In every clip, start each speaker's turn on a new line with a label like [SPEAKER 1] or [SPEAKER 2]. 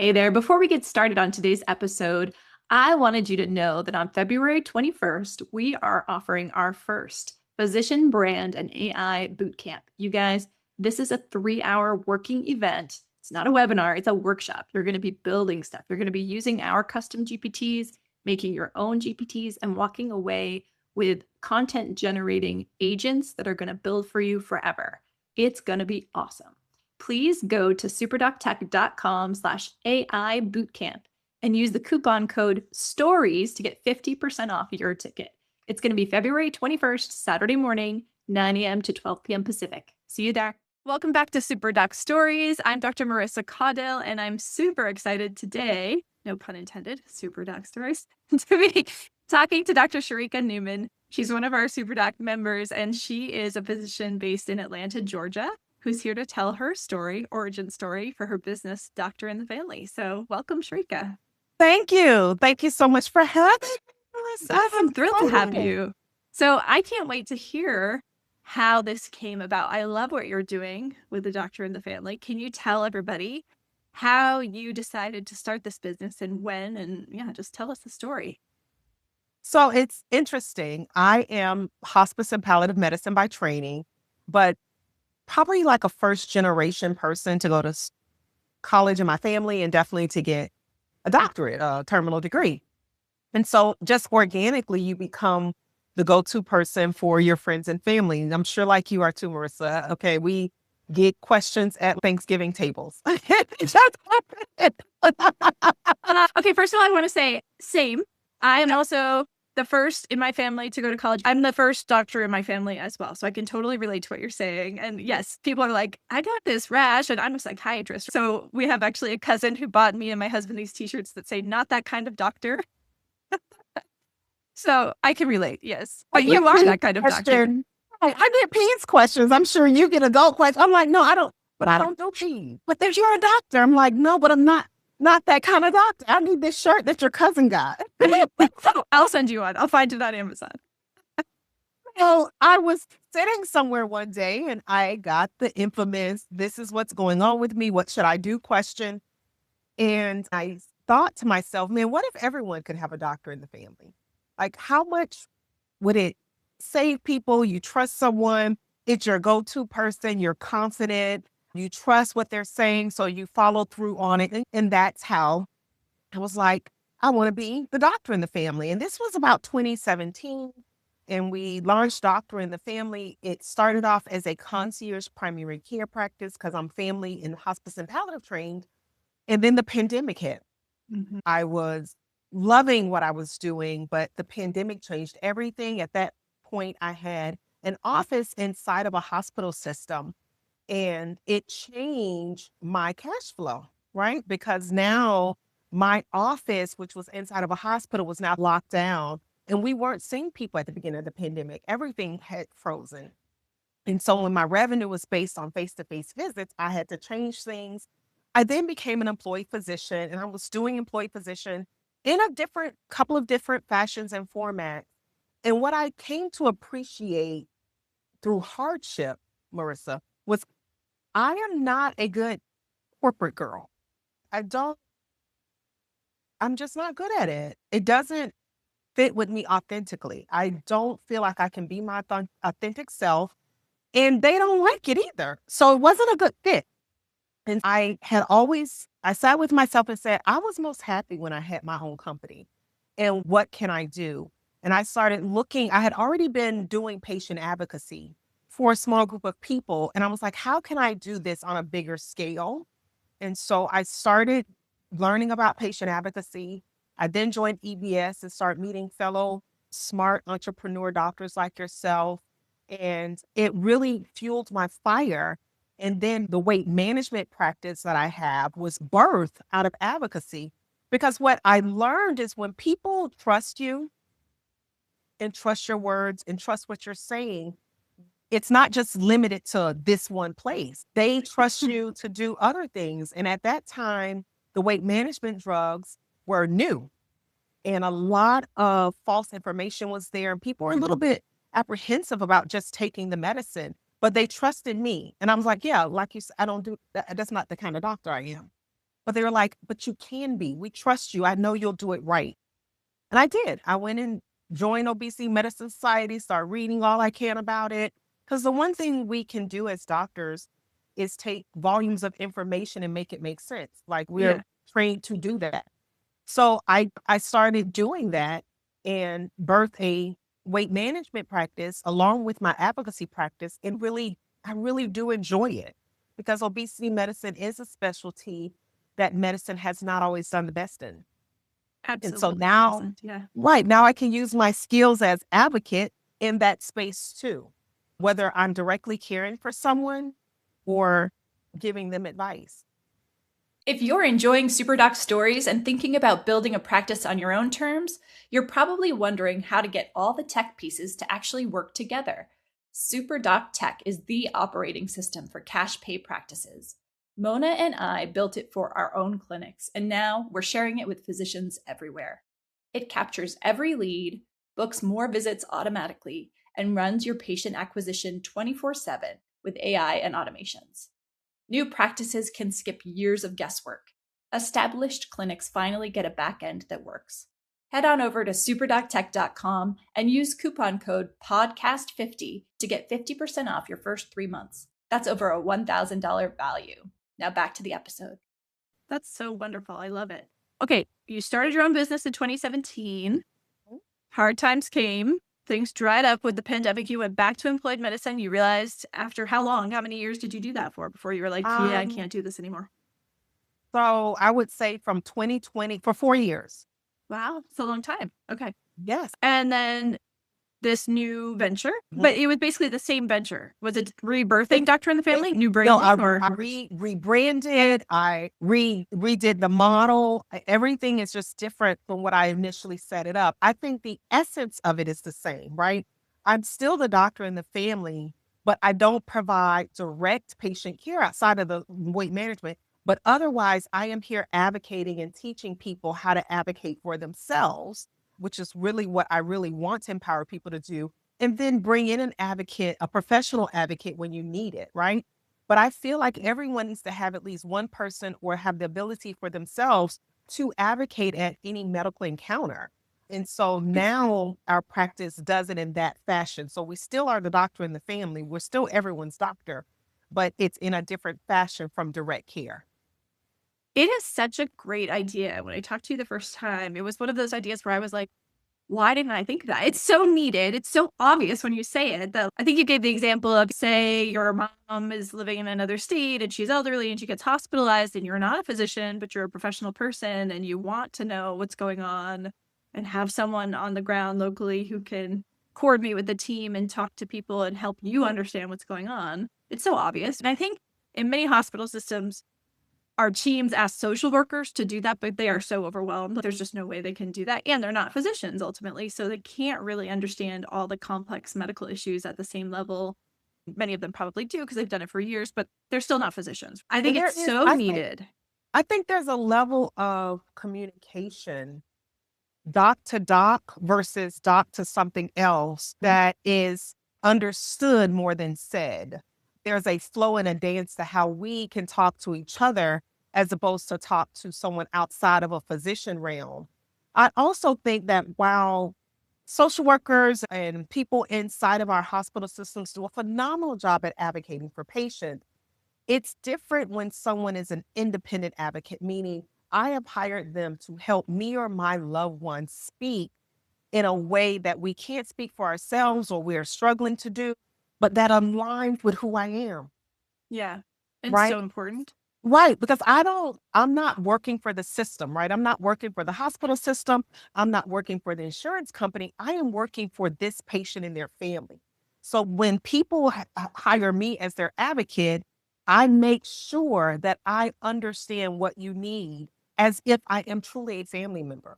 [SPEAKER 1] Hey there. Before we get started on today's episode, I wanted you to know that on February 21st, we are offering our first physician brand and AI bootcamp. You guys, this is a 3-hour working event. It's not a webinar, it's a workshop. You're going to be building stuff. You're going to be using our custom GPTs, making your own GPTs, and walking away with content generating agents that are going to build for you forever. It's going to be awesome. Please go to superdoctech.com/AI bootcamp and use the coupon code STORIES to get 50% off your ticket. It's going to be February 21st, Saturday morning, 9 a.m. to 12 p.m. Pacific. See you there. Welcome back to Super Doc Stories. I'm Dr. Marissa Caudell, and I'm super excited today, no pun intended, Super Doc Stories, to be talking to Dr. Sherika Newman. She's one of our Super Doc members, and she is a physician based in Atlanta, Georgia, who's here to tell her story, origin story for her business, Doctor in the Family. So welcome, Sherika.
[SPEAKER 2] Thank you. Thank you so much for having me.
[SPEAKER 1] I'm thrilled to have you. So I can't wait to hear how this came about. I love what you're doing with the Doctor in the Family. Can you tell everybody how you decided to start this business and when? And yeah, just tell us the story.
[SPEAKER 2] So it's interesting. I am hospice and palliative medicine by training, but probably like a first generation person to go to college in my family and definitely to get a doctorate, a terminal degree. And so just organically, you become the go-to person for your friends and family. And I'm sure like you are too, Marissa. Okay, we get questions at Thanksgiving tables. It just happened.
[SPEAKER 1] Okay, first of all, I want to say same. I am also the first in my family to go to college. I'm the first doctor in my family as well. So I can totally relate to what you're saying. And yes, people are like, I got this rash and I'm a psychiatrist. So we have actually a cousin who bought me and my husband these t-shirts that say, not that kind of doctor. So I can relate, yes. But you are that kind of doctor.
[SPEAKER 2] I get peds questions. I'm sure you get adult questions. I'm like, no, I don't, but I don't do peds. But there's you're a doctor. I'm like, no, but I'm not that kind of doctor. I need this shirt that your cousin got.
[SPEAKER 1] I'll send you one. I'll find it on Amazon.
[SPEAKER 2] So I was sitting somewhere one day and I got the infamous, this is what's going on with me. What should I do question? And I thought to myself, man, what if everyone could have a doctor in the family? Like, how much would it save people? You trust someone, it's your go-to person, you're confident, you trust what they're saying, so you follow through on it. And that's how I was like, I want to be the doctor in the family. And this was about 2017. And we launched Doctor in the Family. It started off as a concierge primary care practice because I'm family and hospice and palliative trained. And then the pandemic hit.
[SPEAKER 1] Mm-hmm.
[SPEAKER 2] I was loving what I was doing, but the pandemic changed everything. At that point, I had an office inside of a hospital system, and it changed my cash flow, right? Because now my office, which was inside of a hospital, was now locked down, and we weren't seeing people at the beginning of the pandemic. Everything had frozen. And so when my revenue was based on face-to-face visits, I had to change things. I then became an employee physician, and I was doing employee physician in a couple of different fashions and formats. And what I came to appreciate through hardship, Marissa, was I am not a good corporate girl. I'm just not good at it. It doesn't fit with me authentically. I don't feel like I can be my authentic self, and they don't like it either. So it wasn't a good fit. And I sat with myself and said, I was most happy when I had my own company. And what can I do? And I started looking, I had already been doing patient advocacy for a small group of people. And I was like, how can I do this on a bigger scale? And so I started learning about patient advocacy. I then joined EBS and started meeting fellow smart entrepreneur doctors like yourself. And it really fueled my fire. And then the weight management practice that I have was birthed out of advocacy. Because what I learned is when people trust you and trust your words and trust what you're saying, it's not just limited to this one place. They trust you to do other things. And at that time, the weight management drugs were new. And a lot of false information was there. And people were a little bit apprehensive about just taking the medicine, but they trusted me. And I was like, yeah, like you said, I don't do that. That's not the kind of doctor I am. But they were like, but you can be. We trust you. I know you'll do it right. And I did. I went and joined Obesity Medicine Society, started reading all I can about it. Because the one thing we can do as doctors is take volumes of information and make it make sense. Like we're
[SPEAKER 1] Yeah.
[SPEAKER 2] trained to do that. So I started doing that and birthed a weight management practice along with my advocacy practice. And really, I really do enjoy it because obesity medicine is a specialty that medicine has not always done the best in. And so
[SPEAKER 1] Absolutely.
[SPEAKER 2] now,
[SPEAKER 1] Hasn't. Yeah.
[SPEAKER 2] right now I can use my skills as advocate in that space too, whether I'm directly caring for someone or giving them advice.
[SPEAKER 1] If you're enjoying SuperDoc stories and thinking about building a practice on your own terms, you're probably wondering how to get all the tech pieces to actually work together. SuperDoc Tech is the operating system for cash pay practices. Mona and I built it for our own clinics, and now we're sharing it with physicians everywhere. It captures every lead, books more visits automatically, and runs your patient acquisition 24/7 with AI and automations. New practices can skip years of guesswork. Established clinics finally get a backend that works. Head on over to superdoctech.com and use coupon code PODCAST50 to get 50% off your first 3 months. That's over a $1,000 value. Now back to the episode. That's so wonderful. I love it. Okay, you started your own business in 2017. Hard times came. Things dried up with the pandemic. You went back to employed medicine. You realized after how long, how many years did you do that for before you were like, yeah, I can't do this anymore?
[SPEAKER 2] So I would say from 2020 for 4 years.
[SPEAKER 1] Wow, it's a long time. Okay.
[SPEAKER 2] Yes.
[SPEAKER 1] And then this new venture, but it was basically the same venture. Was it rebirthing Doctor in the Family? New branding?
[SPEAKER 2] No, I rebranded. I redid the model. Everything is just different from what I initially set it up. I think the essence of it is the same, right? I'm still the doctor in the family, but I don't provide direct patient care outside of the weight management. But otherwise, I am here advocating and teaching people how to advocate for themselves, which is really what I really want to empower people to do. And then bring in an advocate, a professional advocate when you need it, right? But I feel like everyone needs to have at least one person or have the ability for themselves to advocate at any medical encounter. And so now our practice does it in that fashion. So we still are the doctor in the family. We're still everyone's doctor, but it's in a different fashion from direct care.
[SPEAKER 1] It is such a great idea. When I talked to you the first time, it was one of those ideas where I was like, why didn't I think of that? It's so needed. It's so obvious when you say it. Though I think you gave the example of, say, your mom is living in another state and she's elderly and she gets hospitalized and you're not a physician, but you're a professional person and you want to know what's going on and have someone on the ground locally who can coordinate with the team and talk to people and help you understand what's going on. It's so obvious. And I think in many hospital systems, our teams ask social workers to do that, but they are so overwhelmed. There's just no way they can do that. And they're not physicians ultimately. So they can't really understand all the complex medical issues at the same level. Many of them probably do because they've done it for years, but they're still not physicians. I think it's so needed.
[SPEAKER 2] I think there's a level of communication, doc to doc versus doc to something else that is understood more than said. There's a flow and a dance to how we can talk to each other as opposed to talk to someone outside of a physician realm. I also think that while social workers and people inside of our hospital systems do a phenomenal job at advocating for patients, it's different when someone is an independent advocate, meaning I have hired them to help me or my loved one speak in a way that we can't speak for ourselves or we're struggling to do, but that aligns with who I am.
[SPEAKER 1] Yeah. It's
[SPEAKER 2] Right?
[SPEAKER 1] so important.
[SPEAKER 2] Right. Because I'm not working for the system, right? I'm not working for the hospital system. I'm not working for the insurance company. I am working for this patient and their family. So when people hire me as their advocate, I make sure that I understand what you need as if I am truly a family member.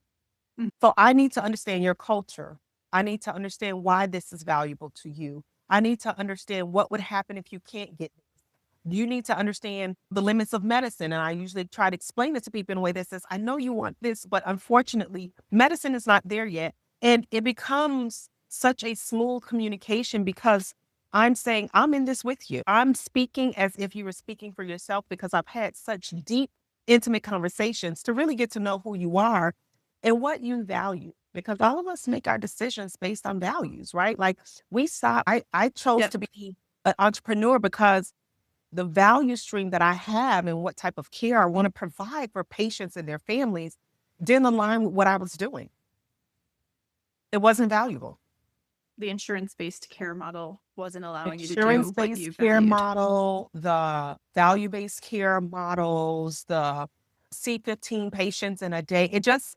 [SPEAKER 1] Mm.
[SPEAKER 2] So I need to understand your culture. I need to understand why this is valuable to you. I need to understand what would happen if you can't get this. You need to understand the limits of medicine. And I usually try to explain it to people in a way that says, I know you want this, but unfortunately, medicine is not there yet. And it becomes such a smooth communication because I'm saying, I'm in this with you. I'm speaking as if you were speaking for yourself because I've had such deep intimate conversations to really get to know who you are and what you value. Because all of us make our decisions based on values, right? Like I chose
[SPEAKER 1] Yep.
[SPEAKER 2] to be an entrepreneur because the value stream that I have and what type of care I want to provide for patients and their families didn't align with what I was doing. It wasn't valuable.
[SPEAKER 1] The insurance-based care model wasn't allowing you to do what you
[SPEAKER 2] Insurance-based care
[SPEAKER 1] valued.
[SPEAKER 2] model, the value-based care models, the see 15 patients in a day. It just,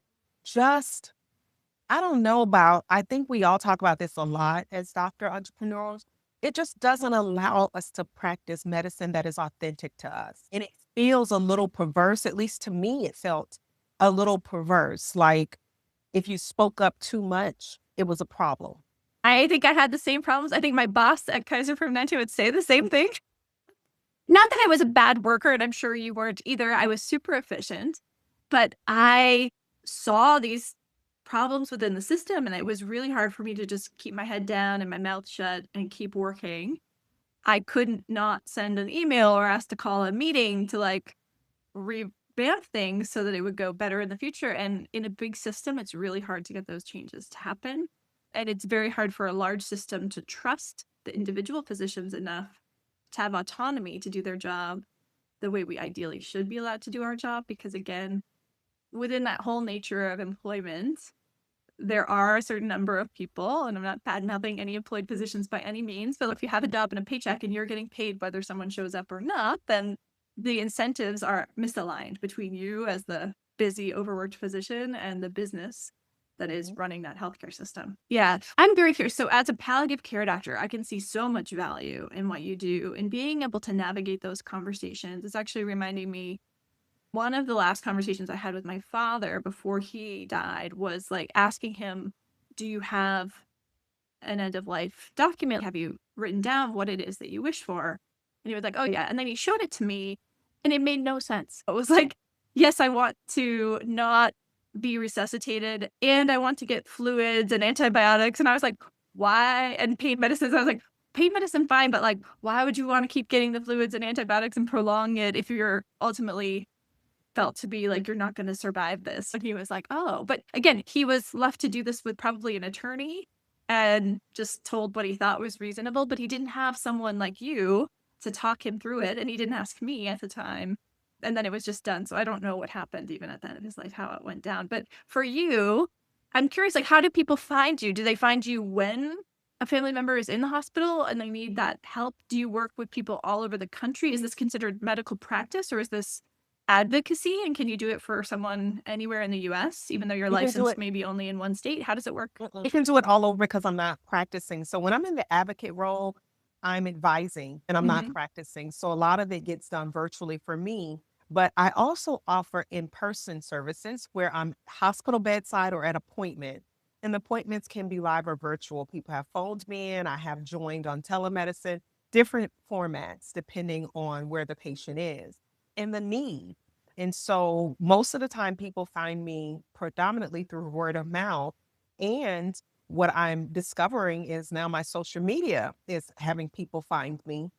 [SPEAKER 2] I don't know about, I think we all talk about this a lot as doctor entrepreneurs. It just doesn't allow us to practice medicine that is authentic to us. And it feels a little perverse. At least to me, it felt a little perverse. Like if you spoke up too much, it was a problem.
[SPEAKER 1] I think I had the same problems. I think my boss at Kaiser Permanente would say the same thing. Not that I was a bad worker, and I'm sure you weren't either. I was super efficient, but I saw these problems within the system, and it was really hard for me to just keep my head down and my mouth shut and keep working. I couldn't not send an email or ask to call a meeting to like revamp things so that it would go better in the future. And in a big system, it's really hard to get those changes to happen. And it's very hard for a large system to trust the individual physicians enough to have autonomy to do their job the way we ideally should be allowed to do our job. Because again, within that whole nature of employment, there are a certain number of people, and I'm not bad-mouthing any employed positions by any means, but if you have a job and a paycheck and you're getting paid whether someone shows up or not, then the incentives are misaligned between you as the busy, overworked physician and the business that is running that healthcare system. Yeah, I'm very curious. So as a palliative care doctor, I can see so much value in what you do, and being able to navigate those conversations is actually reminding me, one of the last conversations I had with my father before he died was like asking him, do you have an end of life document? Have you written down what it is that you wish for? And he was like, oh yeah. And then he showed it to me and it made no sense. It was like, yes, I want to not be resuscitated and I want to get fluids and antibiotics. And I was like, why? And pain medicines. I was like, pain medicine, fine, but like, why would you want to keep getting the fluids and antibiotics and prolong it if you're ultimately felt to be like you're not going to survive this? And he was like, oh, but again, he was left to do this with probably an attorney and just told what he thought was reasonable, but he didn't have someone like you to talk him through it, and he didn't ask me at the time, and then it was just done. So I don't know what happened even at the end of his life, how it went down. But for you, I'm curious, like, how do people find you? Do they find you when a family member is in the hospital and they need that help? Do you work with people all over the country? Is this considered medical practice, or is this advocacy? And can you do it for someone anywhere in the US, even though you're
[SPEAKER 2] You can do
[SPEAKER 1] licensed
[SPEAKER 2] it.
[SPEAKER 1] maybe only in one state? How does it work?
[SPEAKER 2] You can do it all over because I'm not practicing. So when I'm in the advocate role, I'm advising and I'm not
[SPEAKER 1] Mm-hmm.
[SPEAKER 2] practicing. So a lot of it gets done virtually for me. But I also offer in-person services where I'm hospital bedside or at appointment. And the appointments can be live or virtual. People have phoned me in. I have joined on telemedicine, different formats depending on where the patient is and the need. And so most of the time people find me predominantly through word of mouth. And what I'm discovering is now my social media is having people find me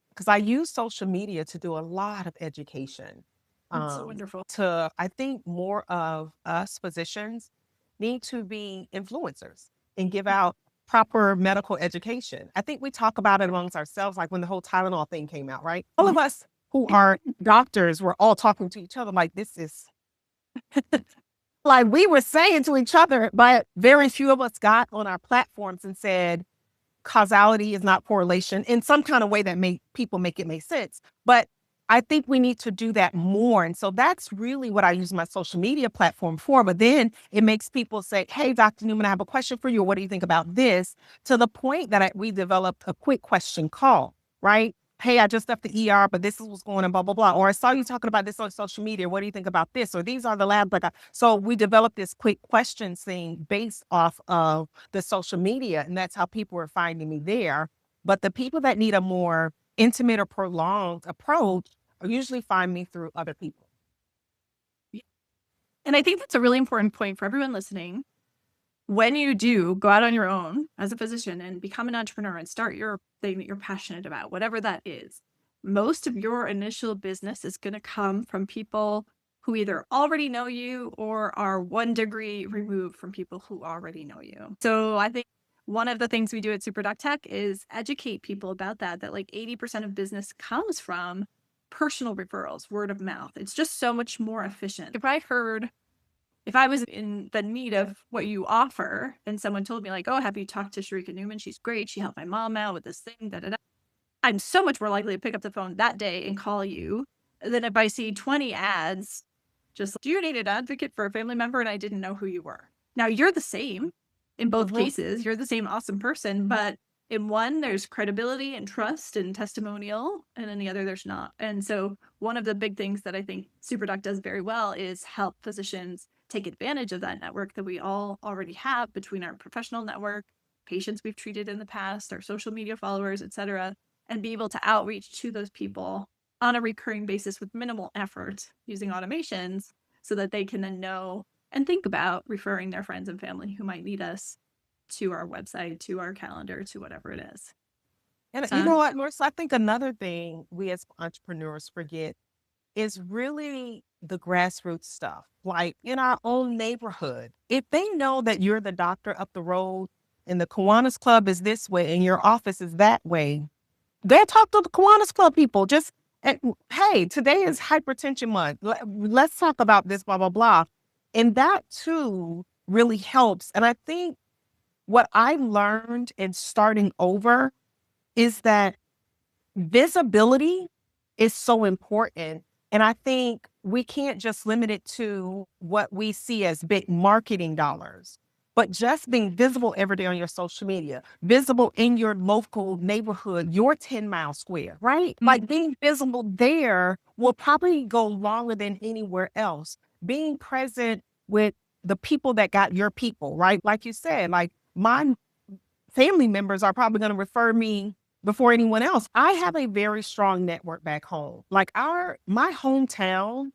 [SPEAKER 2] because I use social media to do a lot of education.
[SPEAKER 1] That's so wonderful.
[SPEAKER 2] I think more of us physicians need to be influencers and give out proper medical education. I think we talk about it amongst ourselves, like when the whole Tylenol thing came out, right? All of us who are doctors were all talking to each other like this is like we were saying to each other, but very few of us got on our platforms and said, causality is not correlation in some kind of way that make people make it make sense. But I think we need to do that more. And so that's really what I use my social media platform for. But then it makes people say, hey, Dr. Newman, I have a question for you. What do you think about this? To the point that we developed a quick question call, right? Hey, I just left the ER, but this is what's going on, blah, blah, blah. Or I saw you talking about this on social media. What do you think about this? Or these are the labs. So we developed this quick questions thing based off of the social media. And that's how people are finding me there. But the people that need a more intimate or prolonged approach usually find me through other people.
[SPEAKER 1] And I think that's a really important point for everyone listening. When you do go out on your own as a physician and become an entrepreneur and start your thing that you're passionate about, whatever that is, most of your initial business is going to come from people who either already know you or are 1 degree removed from people who already know you. So I think one of the things we do at SuperDoc Tech is educate people about that like 80% of business comes from personal referrals, word of mouth. It's just so much more efficient. If I was in the need of what you offer and someone told me like, oh, have you talked to Sherika Newman? She's great. She helped my mom out with this thing, da, da, da. I'm so much more likely to pick up the phone that day and call you than if I see 20 ads. Just, do you need an advocate for a family member? And I didn't know who you were. Now you're the same in both cases. You're the same awesome person, but in one, there's credibility and trust and testimonial, and in the other, there's not. And so one of the big things that I think SuperDoc does very well is help physicians take advantage of that network that we all already have between our professional network, patients we've treated in the past, our social media followers, et cetera, and be able to outreach to those people on a recurring basis with minimal effort using automations so that they can then know and think about referring their friends and family who might need us to our website, to our calendar, to whatever it is.
[SPEAKER 2] And you know what, Marissa, I think another thing we as entrepreneurs forget is really the grassroots stuff. Like in our own neighborhood, if they know that you're the doctor up the road and the Kiwanis Club is this way and your office is that way, they talk to the Kiwanis Club people. Just, hey, today is hypertension month. Let's talk about this, blah, blah, blah. And that too really helps. And I think what I learned in starting over is that visibility is so important. And I think we can't just limit it to what we see as big marketing dollars, but just being visible every day on your social media, visible in your local neighborhood, your 10-mile square, right? Mm-hmm. Like being visible there will probably go longer than anywhere else. Being present with the people that got your people, right? Like you said, like my family members are probably going to refer me before anyone else. I have a very strong network back home. Like my hometown,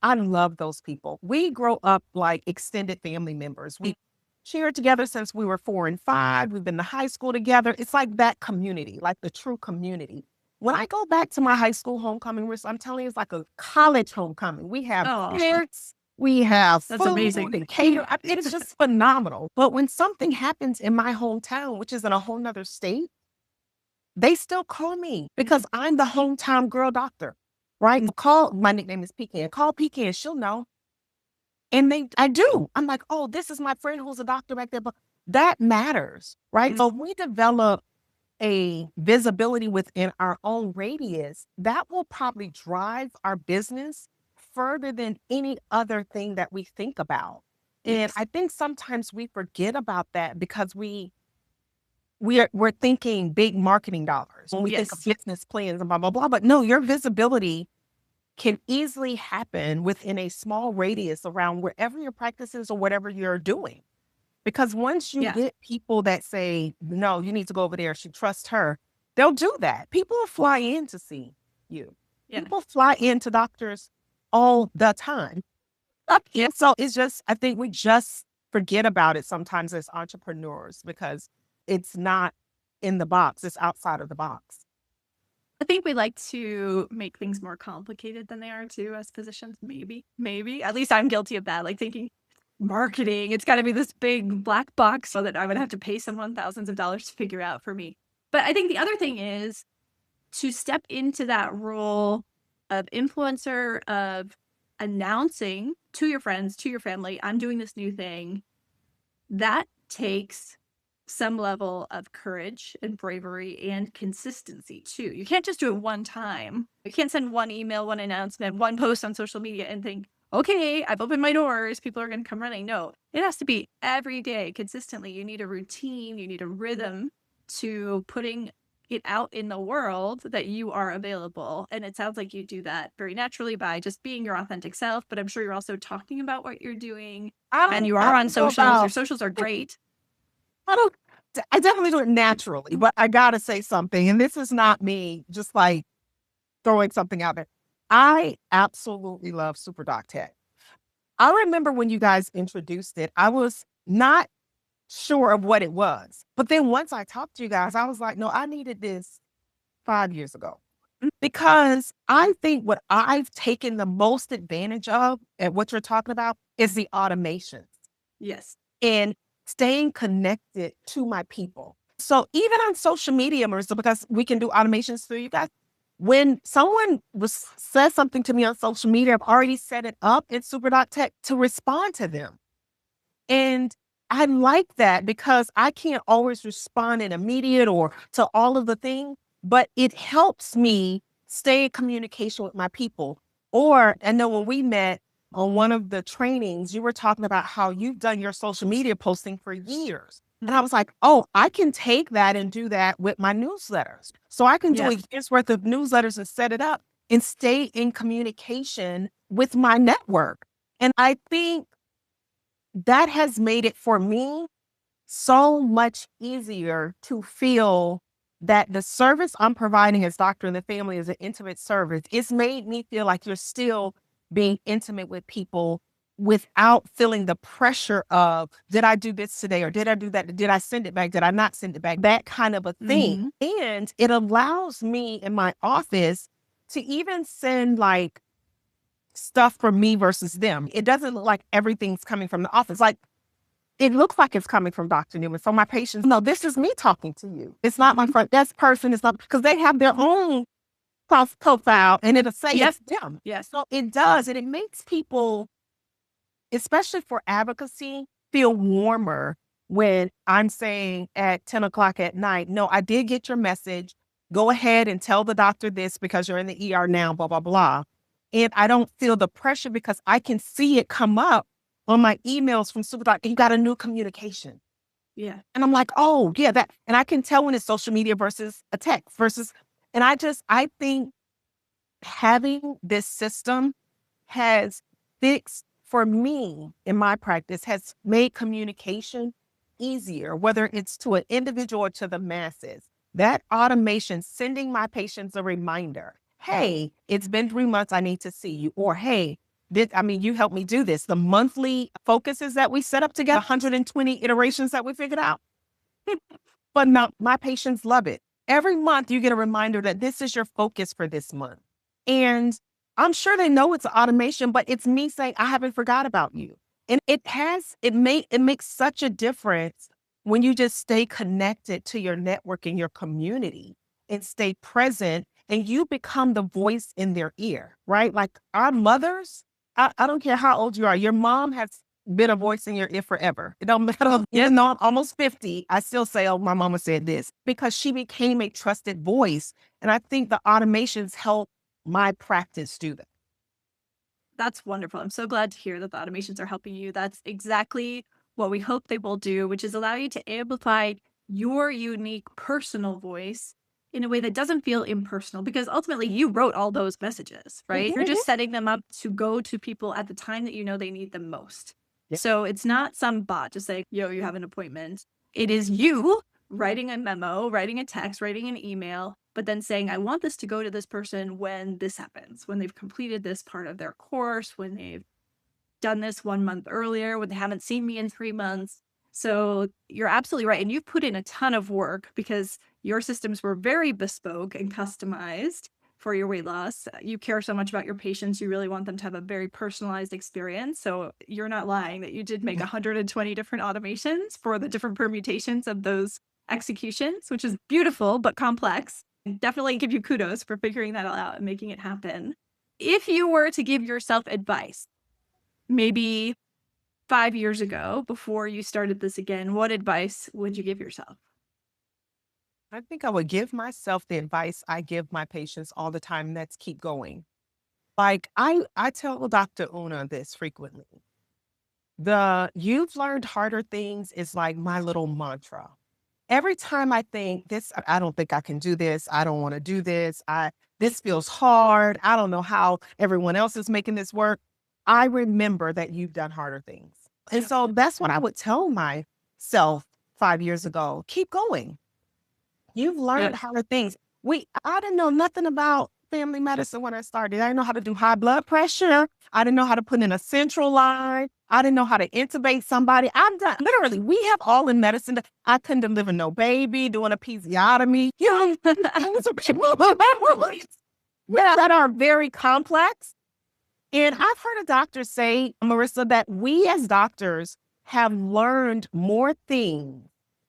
[SPEAKER 2] I love those people. We grow up like extended family members. We shared together since we were 4 and 5. We've been to high school together. It's like that community, like the true community. When I go back to my high school homecoming, I'm telling you, it's like a college homecoming. We have parents, we have food, amazing, and cater. It's just phenomenal. But when something happens in my hometown, which is in a whole nother state, they still call me because I'm the hometown girl doctor, right? My nickname is Pecan. Call Pecan, she'll know. And I do. I'm like, oh, this is my friend who's a doctor back there. But that matters, right? So if we develop a visibility within our own radius, that will probably drive our business further than any other thing that we think about. And I think sometimes we forget about that because we're thinking big marketing dollars when we think of business plans and blah, blah, blah. But no, your visibility can easily happen within a small radius around wherever your practice is or whatever you're doing. Because once you get people that say, no, you need to go over there, she trusts her, they'll do that. People will fly in to see you. People fly into doctors all the time. And so it's just, I think we just forget about it sometimes as entrepreneurs because it's not in the box, it's outside of the box.
[SPEAKER 1] I think we like to make things more complicated than they are too as physicians. Maybe. At least I'm guilty of that. Like thinking marketing, it's got to be this big black box so that I would have to pay someone thousands of dollars to figure out for me. But I think the other thing is to step into that role of influencer, of announcing to your friends, to your family, I'm doing this new thing. That takes some level of courage and bravery and consistency too. You can't just do it one time. You can't send one email, one announcement, one post on social media and think, okay, I've opened my doors, people are going to come running. No, it has to be every day, consistently. You need a routine, you need a rhythm to putting it out in the world that you are available. And it sounds like you do that very naturally by just being your authentic self, but I'm sure you're also talking about what you're doing and you are on socials. Your socials are great.
[SPEAKER 2] I definitely do it naturally, but I gotta say something, and this is not me just like throwing something out there. I absolutely love SuperDoc Tech. I remember when you guys introduced it, I was not sure of what it was. But then once I talked to you guys, I was like, no, I needed this 5 years ago. Because I think what I've taken the most advantage of at what you're talking about is the automations
[SPEAKER 1] Yes.
[SPEAKER 2] and staying connected to my people. So even on social media, Marissa, because we can do automations through you guys, when someone says something to me on social media, I've already set it up in Super.tech to respond to them. And I like that because I can't always respond in immediate or to all of the things, but it helps me stay in communication with my people. Or I know when we met on one of the trainings, you were talking about how you've done your social media posting for years. And I was like, oh, I can take that and do that with my newsletters. So I can do a year's worth of newsletters and set it up and stay in communication with my network. And I think that has made it for me so much easier to feel that the service I'm providing as doctor in the family is an intimate service. It's made me feel like you're still being intimate with people without feeling the pressure of, did I do this today? Or did I do that? Did I send it back? Did I not send it back? That kind of a thing. And it allows me in my office to even send like stuff for me versus them. It doesn't look like everything's coming from the office. Like it looks like it's coming from Dr. Newman. So my patients know this is me talking to you. It's not my front desk person. It's not because they have their own profile and it'll say it's them.
[SPEAKER 1] Yes.
[SPEAKER 2] So it does. And it makes people, especially for advocacy, feel warmer when I'm saying at 10 o'clock at night, no, I did get your message. Go ahead and tell the doctor this because you're in the ER now, blah, blah, blah. And I don't feel the pressure because I can see it come up on my emails from SuperDoc. You got a new communication.
[SPEAKER 1] Yeah.
[SPEAKER 2] And I'm like, oh, yeah, that. And I can tell when it's social media versus a text versus. And I think having this system has fixed for me in my practice, has made communication easier, whether it's to an individual or to the masses. That automation, sending my patients a reminder, hey, it's been 3 months, I need to see you. Or, hey, you helped me do this. The monthly focuses that we set up together, 120 iterations that we figured out. But now my patients love it. Every month you get a reminder that this is your focus for this month. And I'm sure they know it's automation, but it's me saying, I haven't forgot about you. And it makes such a difference when you just stay connected to your network and your community and stay present and you become the voice in their ear, right? Like our mothers, I don't care how old you are, your mom has been a voice in your ear forever. It don't matter. Even though I'm almost 50, I still say, oh, my mama said this because she became a trusted voice. And I think the automations help my practice do that.
[SPEAKER 1] That's wonderful. I'm so glad to hear that the automations are helping you. That's exactly what we hope they will do, which is allow you to amplify your unique personal voice in a way that doesn't feel impersonal, because ultimately you wrote all those messages, right? You're just setting them up to go to people at the time that you know they need them most. So it's not some bot just saying, yo, you have an appointment. It is you writing a memo, writing a text, writing an email, but then saying, I want this to go to this person when this happens, when they've completed this part of their course, when they've done this 1 month earlier, when they haven't seen me in 3 months. So you're absolutely right. And you've put in a ton of work because your systems were very bespoke and customized for your weight loss. You care so much about your patients. You really want them to have a very personalized experience. So you're not lying that you did make 120 different automations for the different permutations of those executions, which is beautiful, but complex. Definitely give you kudos for figuring that all out and making it happen. If you were to give yourself advice, maybe 5 years ago, before you started this again, what advice would you give yourself?
[SPEAKER 2] I think I would give myself the advice I give my patients all the time, and that's keep going. Like I tell Dr. Una this frequently. The you've learned harder things is like my little mantra. Every time I think this, I don't think I can do this. I don't want to do this. This feels hard. I don't know how everyone else is making this work. I remember that you've done harder things. And so that's what I would tell myself 5 years ago. Keep going. You've learned harder things. I didn't know nothing about family medicine when I started. I didn't know how to do high blood pressure. I didn't know how to put in a central line. I didn't know how to intubate somebody. I've done, literally, we have all in medicine. I couldn't deliver no baby, doing a episiotomy. You know, that are very complex. And I've heard a doctor say, Marissa, that we as doctors have learned more things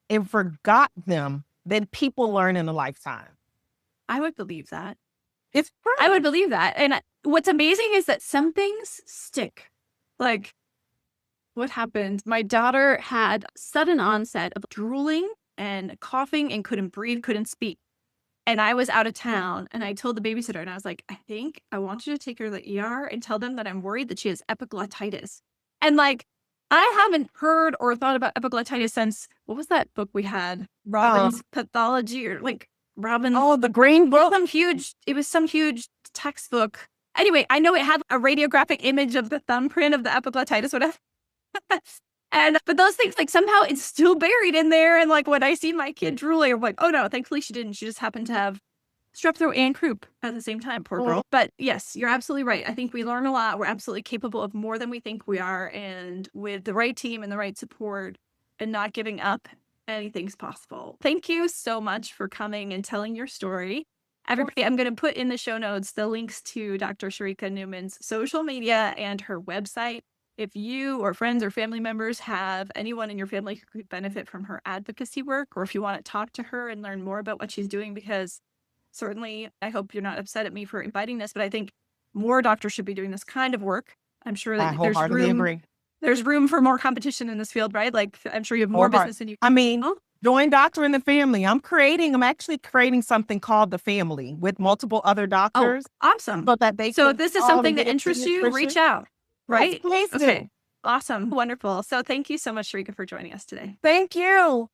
[SPEAKER 2] and forgot them than people learn in a lifetime.
[SPEAKER 1] I would believe that.
[SPEAKER 2] It's true.
[SPEAKER 1] I would believe that. And what's amazing is that some things stick. Like, what happened? My daughter had sudden onset of drooling and coughing and couldn't breathe, couldn't speak. And I was out of town and I told the babysitter and I was like, I want you to take her to the ER and tell them that I'm worried that she has epiglottitis. And like, I haven't heard or thought about epiglottitis since, what was that book we had? Robin's Pathology, or like Robin.
[SPEAKER 2] Oh, the green book.
[SPEAKER 1] It was some huge textbook. Anyway, I know it had a radiographic image of the thumbprint of the epiglottitis, whatever. But those things, like, somehow it's still buried in there. And like, when I see my kid drooling, I'm like, oh no, thankfully she didn't. She just happened to have strep throat and croup at the same time. Poor girl. But yes, you're absolutely right. I think we learn a lot. We're absolutely capable of more than we think we are. And with the right team and the right support and not giving up, anything's possible. Thank you so much for coming and telling your story. Everybody, I'm going to put in the show notes the links to Dr. Sherika Newman's social media and her website. If you or friends or family members have anyone in your family who could benefit from her advocacy work, or if you want to talk to her and learn more about what she's doing, because certainly I hope you're not upset at me for inviting this, but I think more doctors should be doing this kind of work. I'm sure that there's room for more competition in this field, right? Like, I'm sure you have more business than you.
[SPEAKER 2] I mean, join Doctor in the Family. I'm actually creating something called The Family with multiple other doctors.
[SPEAKER 1] Oh, awesome.
[SPEAKER 2] So
[SPEAKER 1] if this is something that interests you, reach out. Right?
[SPEAKER 2] Yes, please do.
[SPEAKER 1] Okay. Awesome. Wonderful. So thank you so much, Sherika, for joining us today.
[SPEAKER 2] Thank you.